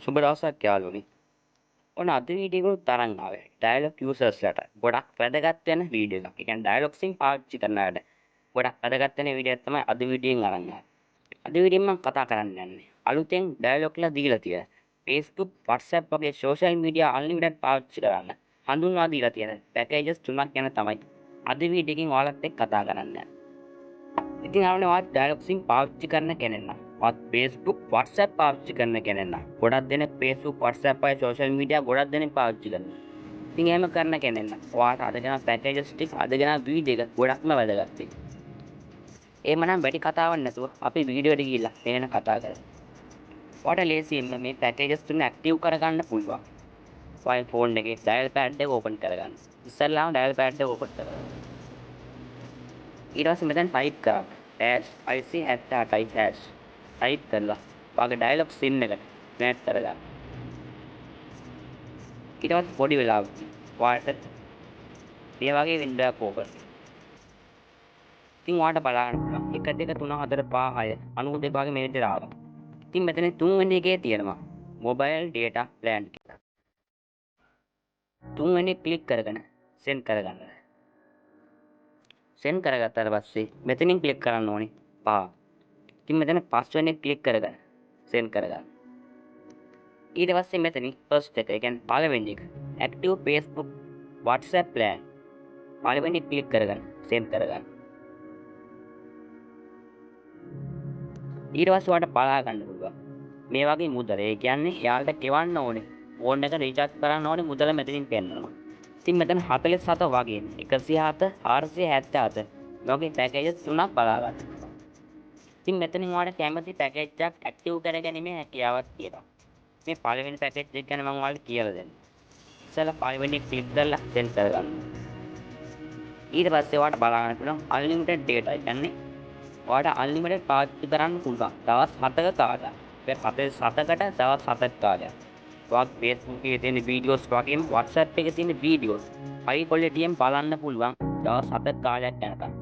සුබ දවසක් යාළුවනි. ඔන්න අද වීඩියෝ එක තරම් ආවේ. ඩයලොග් යූසර්ස්ලාට ගොඩක් වැදගත් වෙන වීඩියෝ එකක්. ඒ කියන්නේ ඩයලොග් සිං පාවිච්චි කරන අයට ගොඩක් වැදගත් වෙන වීඩියෝ එකක් තමයි අද වීඩියෝෙන් අරන් ආවේ. අද වීඩියෝෙන් මම කතා කරන්න යන්නේ අලුතෙන් ඩයලොග්ලා දීලා තියෙන Facebook, WhatsApp වගේ සෝෂල් මීඩියා අන්ලිමිටඩ් පාවිච්චි කරන්න හඳුන්වා දීලා තියෙන පැකේජස් තුනක් ගැන තමයි අද වීඩියෝ එකකින් ඔයාලත් එක්ක කතා කරන්න යන්නේ. ඉතින් ආවනේ ඔයාලා ඩයලොග් සිං පාවිච්චි කරන කෙනෙක් නම් ඔයාත් Facebook WhatsApp පාවිච්චි කරන කෙනෙක් නම් ගොඩක් දෙනෙක් Facebook WhatsApp වගේ සෝෂල් මීඩියා ගොඩක් දෙනෙක් පාවිච්චි කරනවා. ඉතින් එහෙම කරන කෙනෙක් නම් ඔයාට අදගෙන පැකේජස් ටික අදගෙන වීඩියෝ එක ගොඩක්ම වැදගත් වෙයි. එහෙමනම් වැඩි කතාවක් නැතුව අපි වීඩියෝ එකට ගිහිල්ලා මේන කතා කරමු. ඔයාට ලේසියෙන්ම මේ පැකේජස් තුන ඇක්ටිව් කරගන්න පුළුවන්. ඔයාගේ ෆෝන් එකේ ඩයල් පෑඩ් එක ඕපන් කරගන්න. ඉස්සෙල්ලාම ඩයල් පෑඩ් එක ඕපන් කරගන්න. ඊට පස්සේ මෙතන ටයිප් කරන්න. #IC78 ටයිප් කරලා ඔයාගේ ඩයලොග් සින් එකට කනෙක්ට් කරගන්න. ඊට පස්සේ පොඩි වෙලාවක ඔයාලට මේ වගේ වින්ඩෝ එකක් ඕපන් වෙනවා. ඉතින් ඔයාලට බලන්න පුළුවන් 1 2 3 4 5 6 92 වගේ මේ විදිහට ආවා. ඉතින් මෙතන තුන්වෙනි එකේ තියෙනවා මොබයිල් ඩේටා ප්ලෑන් කියලා. තුන්වෙනි ක්ලික් කරගෙන සෙන්ඩ් කරගන්න. සෙන්ඩ් කරගත්තාට පස්සේ මෙතනින් ක්ලික් කරන්න ඕනේ 5. ඉතින් මෙතන පස්වෙනි ක්ලික් කරගෙන සෙන්ඩ් කරගන්න. ඊට පස්සේ මෙතනින් ෆස්ට් එක, ඒ කියන්නේ පළවෙනි එක ඇක්ටිව් Facebook WhatsApp plan පළවෙනි ක්ලික් කරගෙන සෙන්ඩ් කරගන්න. ඊට පස්සේ ඔයාලට බලා ගන්න පුළුවන් මේ වගේ මුදල. ඒ කියන්නේ යාළුවට ගෙවන්න ඕනේ ෆෝන් එක රීචාර්ජ් කරන්න ඕනේ මුදල මෙතනින් පෙන්නනවා. ඉතින් මෙතන 47 වගේ 107 477 වගේ පැකේජස් තුනක් බලා ගන්න. ඉතින් මෙතනින් ඔයාලට කැමති පැකේජ් එකක් ඇක්ටිව් කරගැනීමේ හැකියාවක් තියෙනවා. මේ පළවෙනි පැකේජ් එක ගැන මම ඔයාලට කියලා දෙන්නම්. ඉස්සෙල්ලා පළවෙනි එක ක්ලික් කරලා සෙන්ඩ් කරගන්න. ඊට පස්සේ ඔයාලට බලන්න පුළුවන් අන්ලිමිටඩ් data. ඒ කියන්නේ ඔයාලට අන්ලිමිටඩ් පාවිච්චි කරන්න පුළුවන්. දවස් 7ක කාලයක්. ඒ 7කට දවස් 7ක් කාලයක්. ඔයාගේ Facebook එකේ තියෙන වීඩියෝස් වගේම WhatsApp එකේ තියෙන වීඩියෝස් හයි ක්වොලිටියෙන් බලන්න පුළුවන් දවස් 7ක කාලයක් යනකම්.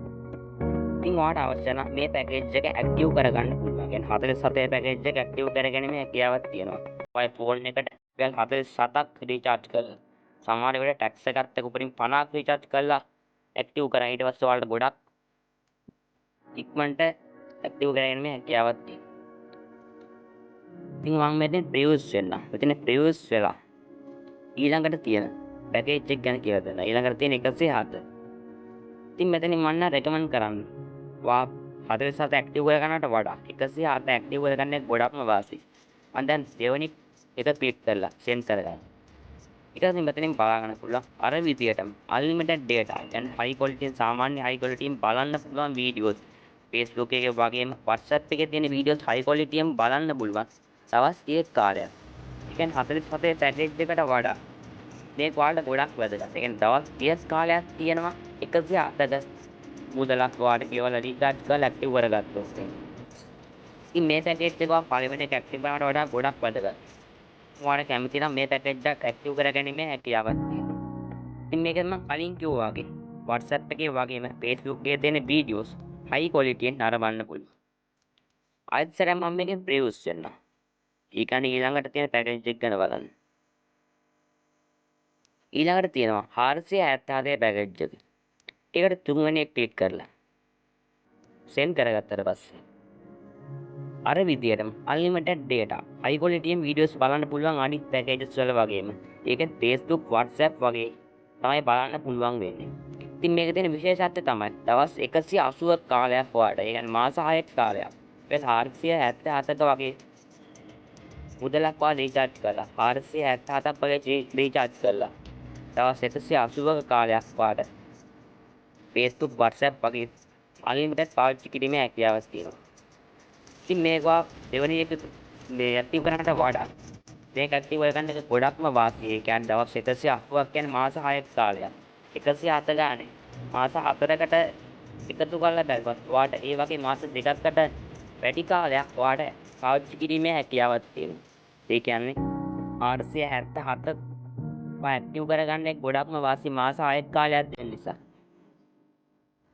ඉතින් ඔයාලට අවශ්‍ය නම් මේ පැකේජ් එක ඇක්ටිව් කරගන්න පුළුවන්. ඒ කියන්නේ 47 පැකේජ් එක ඇක්ටිව් කරගැනීමේ හැකියාවක් තියෙනවා. ඔයාගේ ෆෝන් එකට රුපියල් 47ක් රීචාර්ජ් කරලා සමහර වෙලට ටැක්ස් එකත් එක්ක උපරිම 50ක් රීචාර්ජ් කරලා ඇක්ටිව් කරා. ඊට පස්සේ ඔයාලට ගොඩක් ඉක්මනට ඇක්ටිව් කරගැනීමේ හැකියාවක් තියෙනවා. ඉතින් මම මෙතන ප්‍රිවියස් වෙන්න. මෙතන ප්‍රිවියස් වෙලා ඊළඟට තියෙන පැකේජ් එක ගැන කියලා දෙන්න. ඊළඟට තියෙන 107. ඉතින් මෙතනින් මම රෙකමන්ඩ් කරන්නේ වා 47 ඇක්ටිව් කරගන්නට වඩා 107 ඇක්ටිව් කරගන්නේ ගොඩක්ම වාසි. මම දැන් දෙවෙනි එක ක්ලික් කරලා සෙන්ඩ් කරගන්න. ඊට පස්සේ මෙතනින් බලා ගන්න පුළුවන් අර විදියටම අන්ලිමිටඩ් data. يعني high quality සාමාන්‍ය high quality බලන්න පුළුවන් වීඩියෝස් Facebook එකේ වගේම WhatsApp එකේ තියෙන වීඩියෝස් high quality බලන්න පුළුවන්. දවස් 30ක කාලයක්. ඒ කියන්නේ 47 පැකේජ් එකට වඩා මේක ඔයාලට ගොඩක් වැදගත්. ඒ කියන්නේ දවස් 30ක කාලයක් තියෙනවා 108ක මුදලක් ඔයාලට ගෙවලා රීචාර්ජ් කරලා ඇක්ටිව් කරගත්තොත්. ඉතින් මේ පැකේජ් එක පළවෙනි එක ඇක්ටිව් කරනවට වඩා ගොඩක් වැදගත්. ඔයාලට කැමති නම් මේ පැකේජ් එක ඇක්ටිව් කරගැනීමේ හැකියාවක් තියෙනවා. ඉතින් මේක මම කලින් කිව්වා වගේ WhatsApp එකේ වගේම Facebook එකේ තියෙන වීඩියෝස් high quality එකෙන් නරඹන්න පුළුවන්. ආයෙත් සැරයක් මම මේකෙන් ප්‍රිවියස් වෙන්නම්. ඊකනේ ඊළඟට තියෙන පැකේජ් එක ගැන බලන්න. ඊළඟට තියෙනවා 477 පැකේජ් එක. ඒකට තුන්වෙනි එක ක්ලික් කරලා සෙන්ඩ් කරගත්තට පස්සේ අර විදියටම unlimited data high quality videos බලන්න පුළුවන් අනිත් පැකේජස් වල වගේම. ඒකෙන් Facebook WhatsApp වගේ තමයි බලන්න පුළුවන් වෙන්නේ. ඉතින් මේකේ තියෙන විශේෂත්වය තමයි දවස් 180ක කාලයක් ඔයාලට. ඒ කියන්නේ මාස 6ක කාලයක්. ඒ 477ක වගේ මුදලක් ඔයා රීචාර්ජ් කරලා 477ක් වගේ රීචාර්ජ් කරලා දවස් 180ක කාලයක් ඔයාලට Facebook WhatsApp වගේ අන්ලිමිටඩ් පාවිච්චි කිරීමේ හැකියාවක් තියෙනවා. ඉතින් මේවා දෙවෙනි එක මේ ඇක්ටිව් කරනකට වඩා මේක ඇක්ටිව් කරගන්න එක ගොඩක්ම වාසි. ඒ කියන්නේ දවස් 180ක් කියන්නේ මාස 6ක කාලයක්. 107 ගානේ මාස 4කට එකතු කරලා බැලුවත් ඔයාට ඒ වගේ මාස 2කට වැඩි කාලයක් ඔයාට පාවිච්චි කිරීමේ හැකියාවක් තියෙනවා. ඒ කියන්නේ 477 ඇක්ටිව් කරගන්න එක ගොඩක්ම වාසි මාස 6ක කාලයක් දෙන නිසා.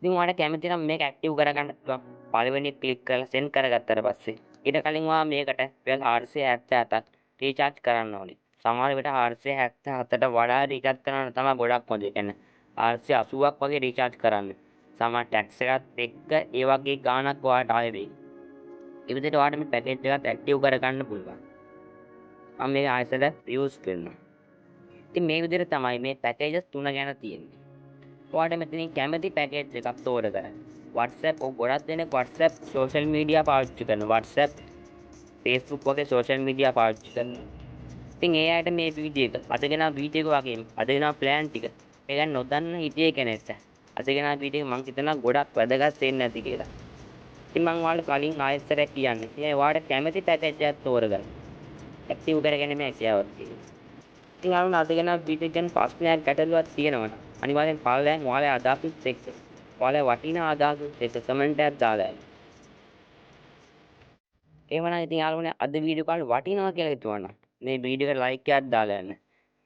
ඉතින් ඔයාලට කැමති නම් මේක ඇක්ටිව් කරගන්න පුළුවන්. පළවෙනි ක්ලික් කරලා සෙන්ඩ් කරගත්තට පස්සේ ඊට කලින් ඔයා මේකට රුපියල් 477ක් රීචාර්ජ් කරන්න ඕනේ. සමහර විට 477ට වඩා රීචාර්ජ් කරන්න තමයි ගොඩක් හොඳ. ඒ කියන්නේ 480ක් වගේ රීචාර්ජ් කරන්න. සමහර ටැක්ස් එකත් එක්ක ඒ වගේ ගාණක් ඔයාලට ආයෙ වෙයි. ඒ විදිහට ඔයාලට මේ පැකේජ් එකත් ඇක්ටිව් කරගන්න පුළුවන්. මම මේක ආයෙසට යූස් කරනවා. ඉතින් මේ විදිහට තමයි මේ පැකේජස් තුන ගැන තියෙන්නේ. ඔයාලට මෙතනින් කැමති පැකේජ් එකක් තෝරගන්න. WhatsApp ගොඩක් දෙනෙක් WhatsApp සෝෂල් මීඩියා පාවිච්චි කරනවා. WhatsApp, Facebook වගේ සෝෂල් මීඩියා පාවිච්චි කරනවා. ඉතින් ඒ අයට මේ වීඩියෝ එක අදගෙන වීඩියෝ එක වගේම අදගෙන ප්ලෑන් ටික මේ ගැන නොදන්න හිටියේ කෙනෙක්ට අදගෙන වීඩියෝ මම හිතනවා ගොඩක් වැදගත් වෙන්නේ නැති කියලා. ඉතින් මම ඔයාලට කලින් ආයෙත් කියන්නේ. ඉතින් ඔයාලට කැමති පැකේජ් එකක් තෝරගන්න. ඇක්ටිව් කරගැනීමේ හැකියාවක් තියෙනවා. ඉතින් අරුණ අදගෙන වීඩියෝ ගැන ප්‍රශ්නයක් ගැටලුවක් තියෙනවනේ අනිවාර්යෙන් පළවෙන් ඔයාලා අදහසුත් එක්ක ඔයාලා වටිනා අදහසුත් එක්ක කමෙන්ට් එකක් දාලා යන්න. එහෙමනම් ඉතින් යාළුවනේ අද වීඩියෝ කාල් වටිනවා කියලා හිතුවනම් මේ වීඩියෝ එකට ලයික් එකක් දාලා යන්න.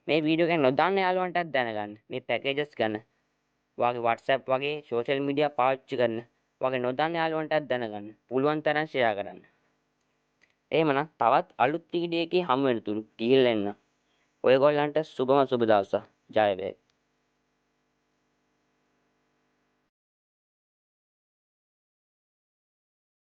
මේ වීඩියෝ ගැන නොදන්න යාළුවන්ටත් දැනගන්න. මේ පැකේජස් ගැන ඔයාගේ WhatsApp වගේ සෝෂල් මීඩියා පාවිච්චි කරන ඔයාගේ නොදන්න යාළුවන්ටත් දැනගන්න. පුළුවන් තරම් ෂෙයා කරන්න. එහෙමනම් තවත් අලුත් වීඩියෝ එකකින් හමු වෙනතුරු ගිහිල්ලා එන්න. ඔයගොල්ලන්ට සුබම සුබ දවසක්. ජය වේවා.